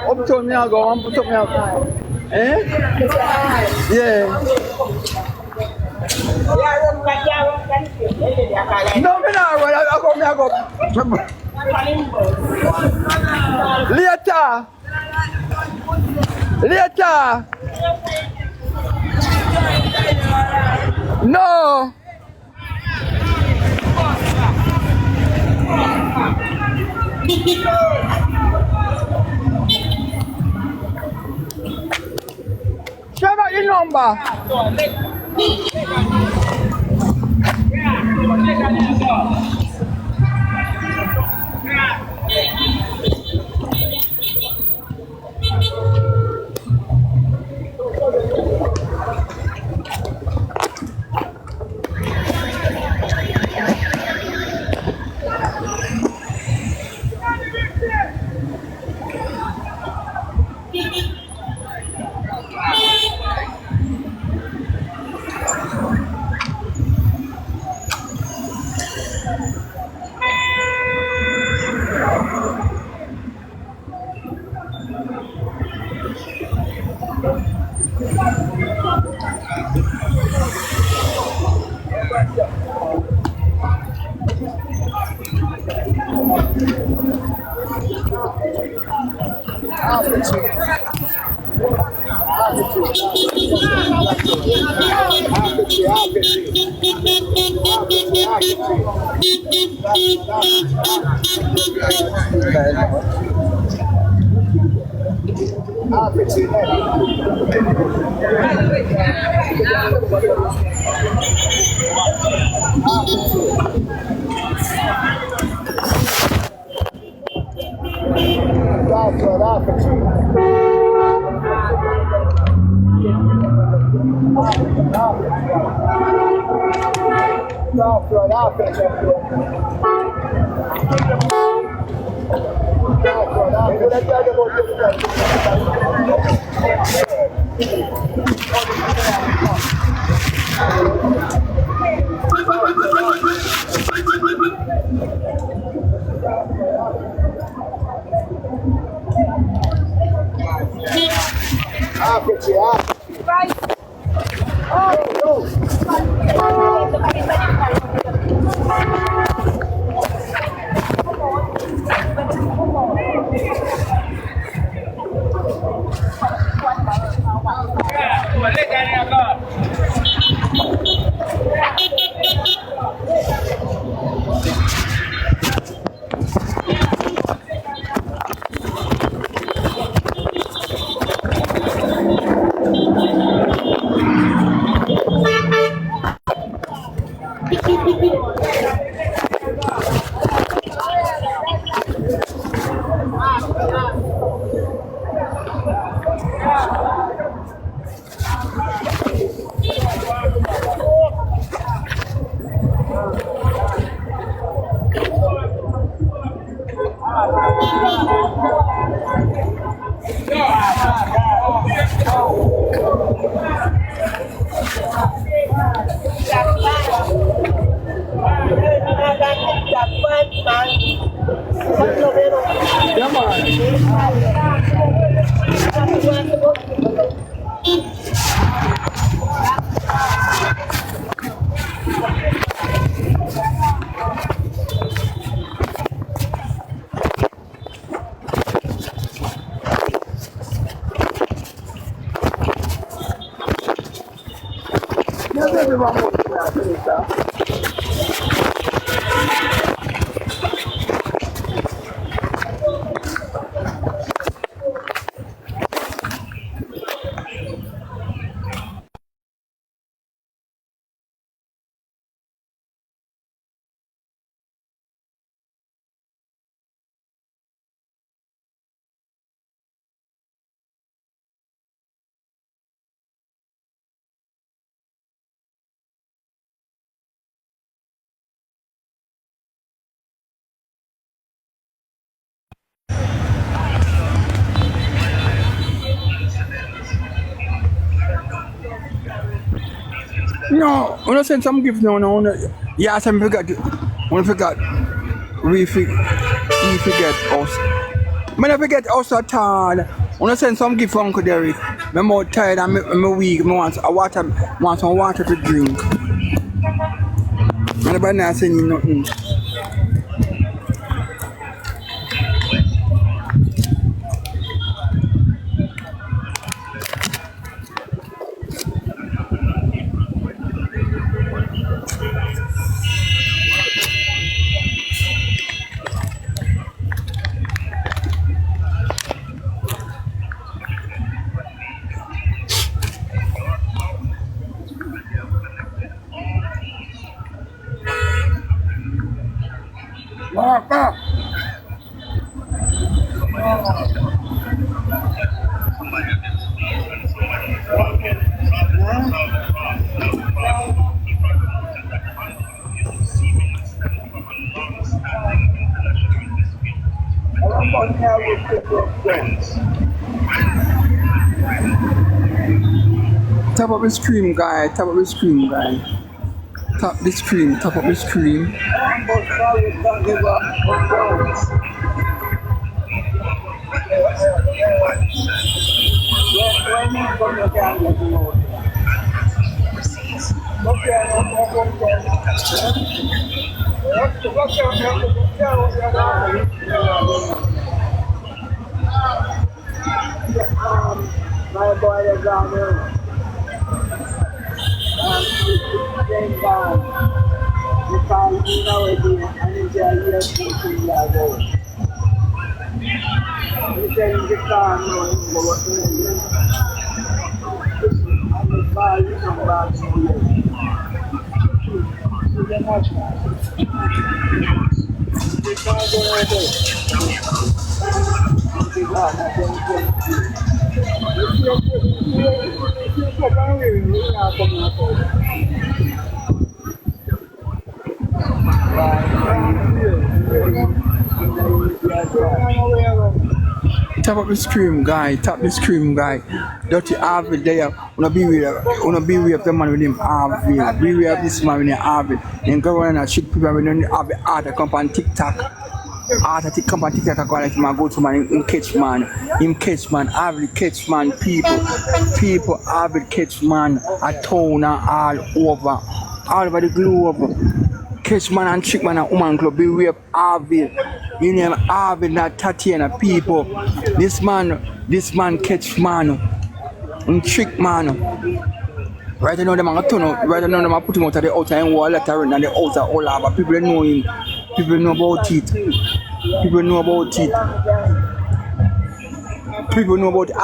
Uptown me I go and put up me up. Eh? Yeah. No, me not run. I go. Later. Later. No. Share out your number. No, when I send some gift now, no, yeah, some forgot. When I forgot, we forget us. I never get also tired. I want to send some gift for Uncle Derrick. I'm more tired and I'm weak. I want some water to drink. Nobody not saying nothing. Papa. Top up the screen, guy. Top up the screen, guy. Top the screen. Top up the screen. My boy is down there. Same time. Because you know it is, and it's a year 14 years old. He said in the car, no, he's going to do it. And the car, you come back to you. You can watch now. You can't go right there. Tap up the screen, guy. Tap the screen, guy. Dirty Harvey there. Wanna be with the man with him Harvey. Be with this man with him Harvey. And go around and shoot people when they have the art to come on TikTok. Art to come on TikTok. Go like him and go to man in catch man. Him catch man. Harvey catch man. People Harvey catch man. A town all over the globe. Catch man and trick man and woman club. Be with Harvey. You name Harvey, not Tatiana people. This man catch man and trick man. Right now them are turn out. Right now them are put him out of the outside and wall letter and the outside all over. People know him. People know about it. People know about it. People know about it.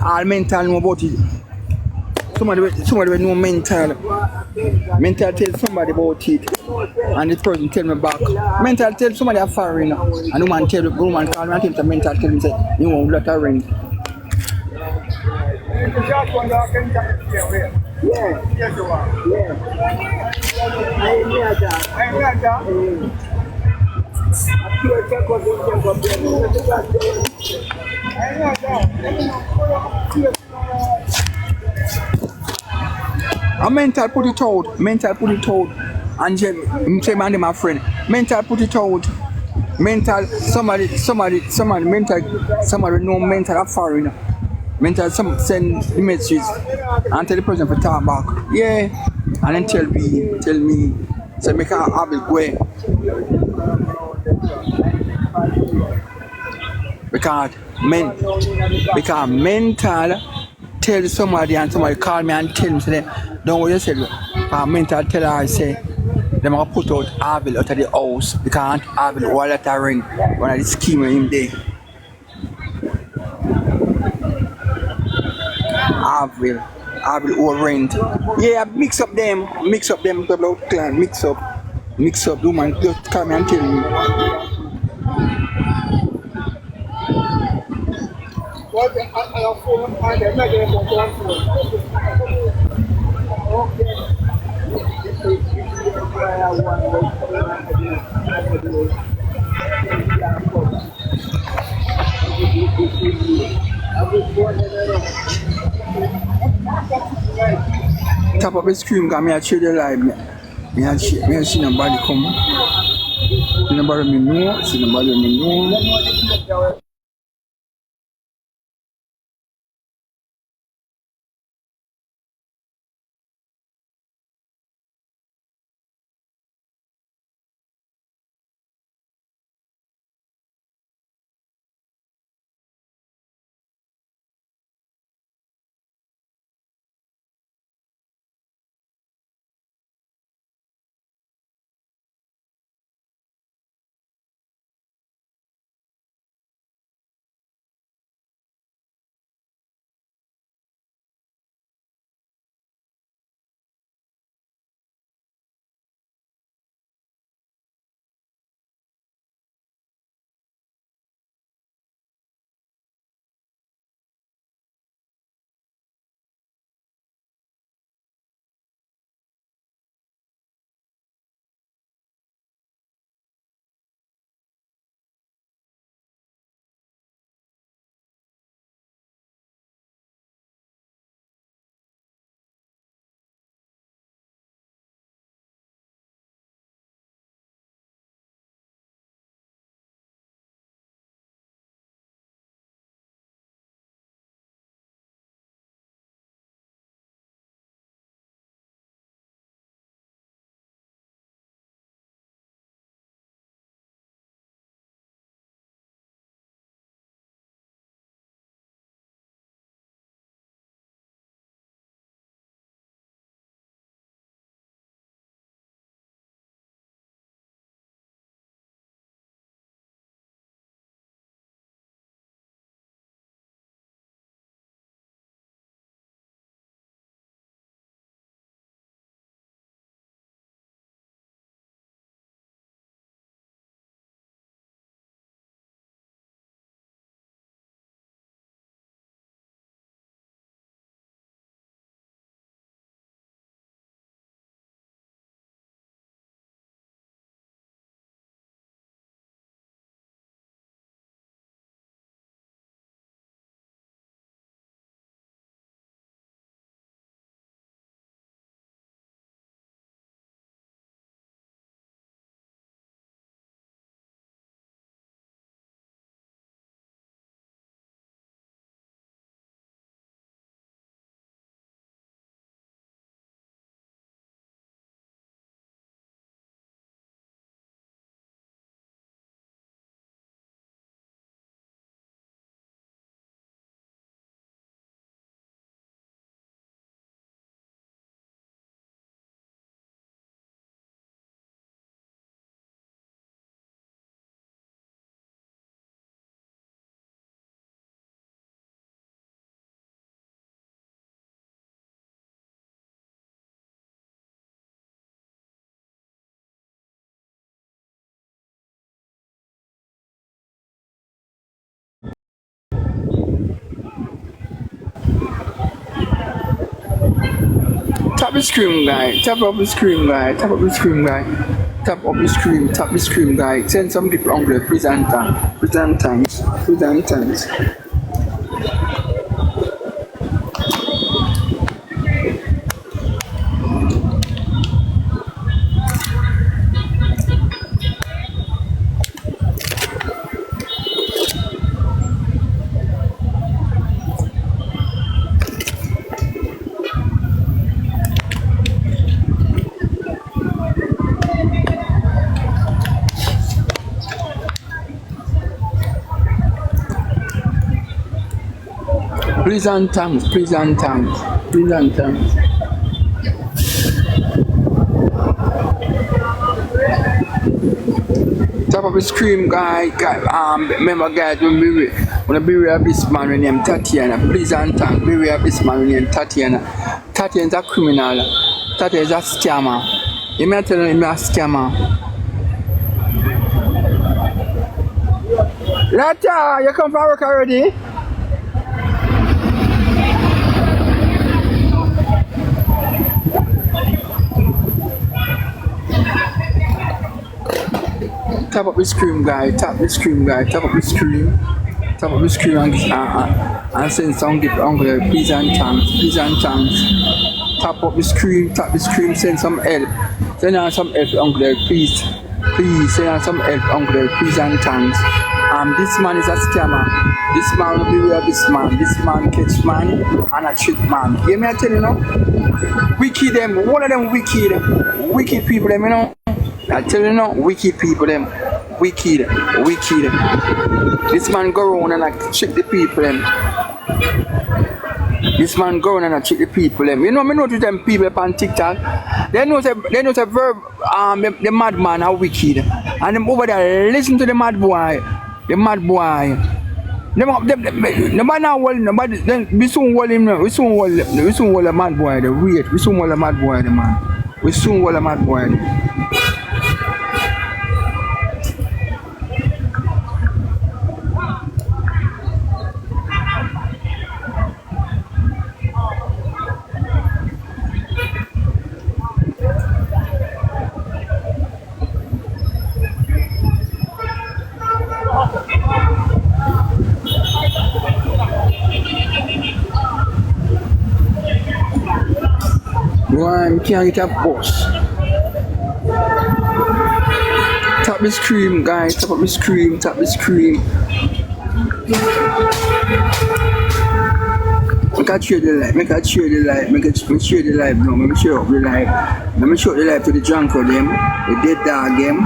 All mental know about it. Somebody will know mental tell somebody about it and this person tell me back. Mental tell somebody a foreign and woman tell the woman call me and tell mental tell me say you want lot of rent. A mental put it out. And say man my friend. Mental put it out. Mental somebody know mental a foreigner. Mental some send the messages and tell the person to talk back. Yeah. And then tell me say make a habit go. Because mental tell somebody and somebody call me and tell me say don't what you said. Mental tell her I say them are put out Harvey out of the house because Harvey all that I rent one of the scheme in there. Harvey all rent. Yeah, mix up them about clan, mix up, do man just come and tell me. What I phone and they're not going Top up the screen, got me a trade the live. Me a see nobody come. nobody me know. See nobody me know. You know the cake there. Tap the screen guy, tap up the screen guy, tap up the screen guy, tap up the screen, tap the screen guy, send some people on the presenter, presenters, presenters. Pleasant times, pleasant times, pleasant times. Top of the screen guy, remember guys when we have this man named Tatiana, pleasant times, we have this man named Tatiana. Tatiana is a criminal, Tatiana is a scammer. You may tell him a scammer. Lata, you come for work already? Tap up the screen guy, tap the screen guy, tap up the screen, tap up the screen and send some gift uncle pleasant times, pleasant times. Tap up the screen, tap the screen, send some help. Send out some help uncle please. Please send us some help, uncle. Please and thanks. This man is a scammer. This man will beware of this man. This man catch man and a trick man. Hear me I tell you now? Wicked them, one of them wicked. Wicked people them, you know. I tell you now, wicked people them. Wicked. This man go around and like trick the people them. This man go around and trick the people them. You know, me notice them people up on TikTok. They know a verb the madman are wicked. And them over there listen to the mad boy. The mad boy. Nobody now nobody then we soon hold him now. We soon hold a mad boy the wait. We soon hold a mad boy the man. We soon hold a mad boy. Boy, can't get a bus. Tap the screen, guys. Tap the screen. Tap the screen. Make I share the light. Make I share the light. Make I share the light now. Let me share up the light. Let me show the light to the drunker them, the dead dog them.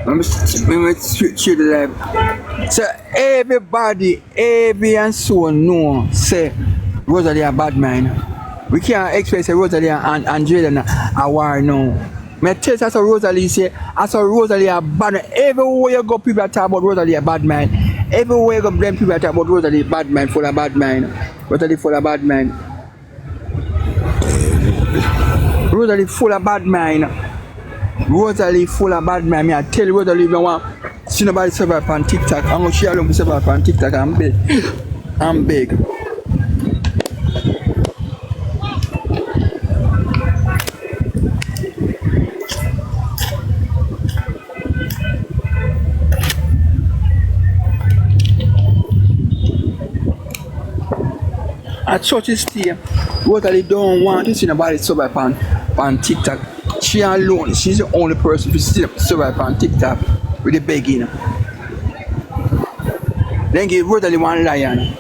Let me share the light. So everybody, every and so know say Rosalie a bad man. We can't expect say Rosalie and Jaden a war now. Me tell you, as a Rosalie say, as a Rosalie a bad man. Everywhere you go, people talk about Rosalie a bad man. Everywhere you go, blame people talk about Rosalie bad man, full of bad man. Rosalie full of bad man. Rosalie full of bad man. Rosalie full of bad man. Me I tell you, Rosalie don't want see nobody survive on TikTok. I'm gonna share them to survive on TikTok. I'm big. At church is still, Rosalie don't want to see nobody survive on TikTok. She alone, she's the only person who survive on TikTok with the begging. Then give Rosalie one lion.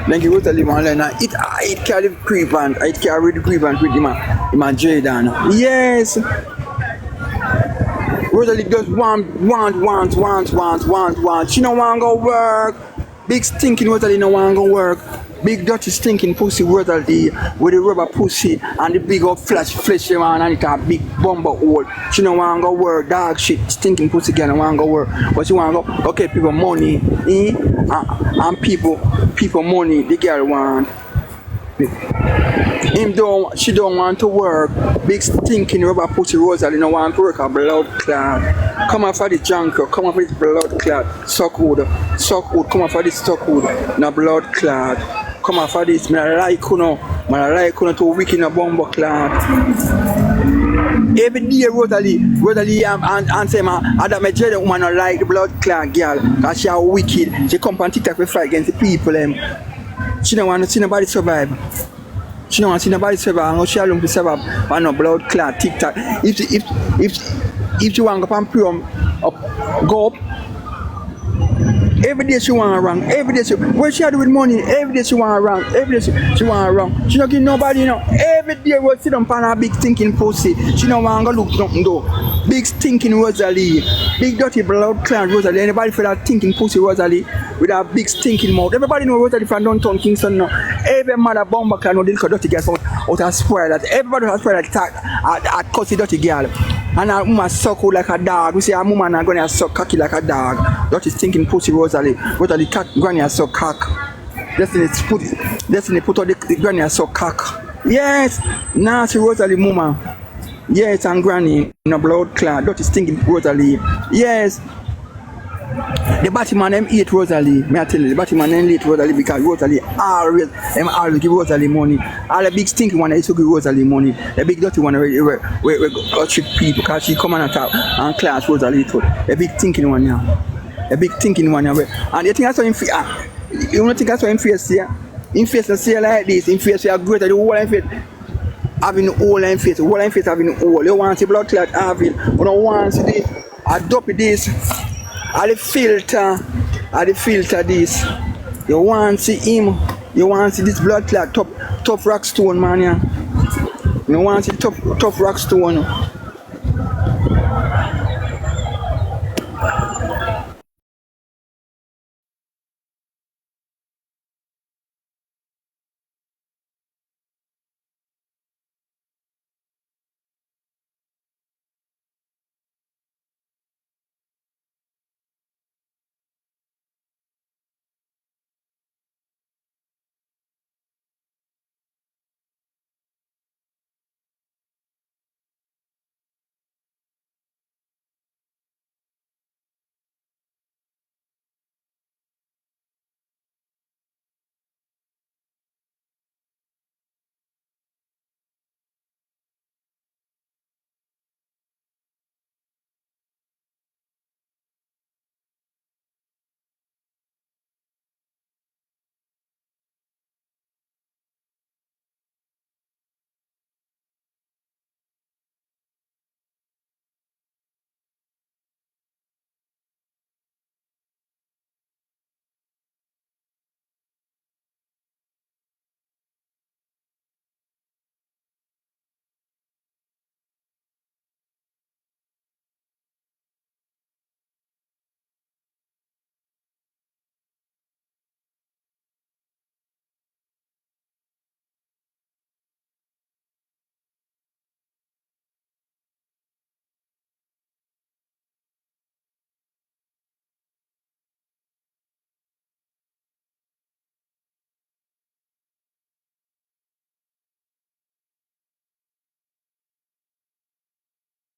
Then give Rosalie one lion. It carry the grievance. It carry the grievance with him and Jaden. Yes. Rosalie just want. She don't want to go work. Big stinking Rosalie no want to go work. Big dirty stinking pussy Rosalie with the rubber pussy and the big old fleshy one and it a big bumper hole. She don't want to go work, dog shit, stinking pussy girl don't want to go work. But she want to go, okay, people money, and people money, the girl want. She don't want to work. Big stinking rubber pussy Rosalie no want to work a blood clot. Come off for the junker, come off for this blood clot. Suck wood, come off for this suck wood. No blood clot. Come off for this, I like you to wicked in a bomber clot. Every day Rosalie and say I that my dread woman not like the blood clot girl because she are wicked. She come on TikTok to fight against the people them. She don't want to see nobody survive. She don't want to see nobody survive. And she alone to survive on no blood clot TikTok. If you want to go and pray go up. Every day she want to run. Every day what she do with money? Every day she want to run. Every day she want to run. She don't give nobody, you know. Every day we sit on a big stinking pussy. She don't want to look nothing though. Big stinking Rosalie. Big dirty blood clan Rosalie. Anybody for that stinking pussy Rosalie with a big stinking mouth. Everybody know Rosalie from downtown Kingston now. Every mother bomber can know this dirty girl out of spoil that. Everybody has spoil that at cussy dirty girl. And a woman suck out like a dog. We say a woman are going to suck cocky like a dog. That is thinking pussy Rosalie. Rosalie cat granny suck cock. Destiny put out the granny suck cock. Yes, nasty Rosalie mama. Yes, and granny in a blood clot. That is thinking Rosalie. Yes. The Batman them hate Rosalie. May I tell you, the Batman them hate Rosalie because Rosalie always give Rosalie money. All the big stinking one used to give Rosalie money. The big dirty one we trick people because she come and attack and class Rosalie too. The big thinking one now. The big thinking one now. And you think that's why you don't think that's why in face here? In face say like this, in face you are greater the whole in face. having hole in face, hole in face having hole. You want the blood clot having, you don't want the adopt this, the filter this. You want to see him, you want to see this blood clot tough rock stone man, yeah. You want to see tough rock stone.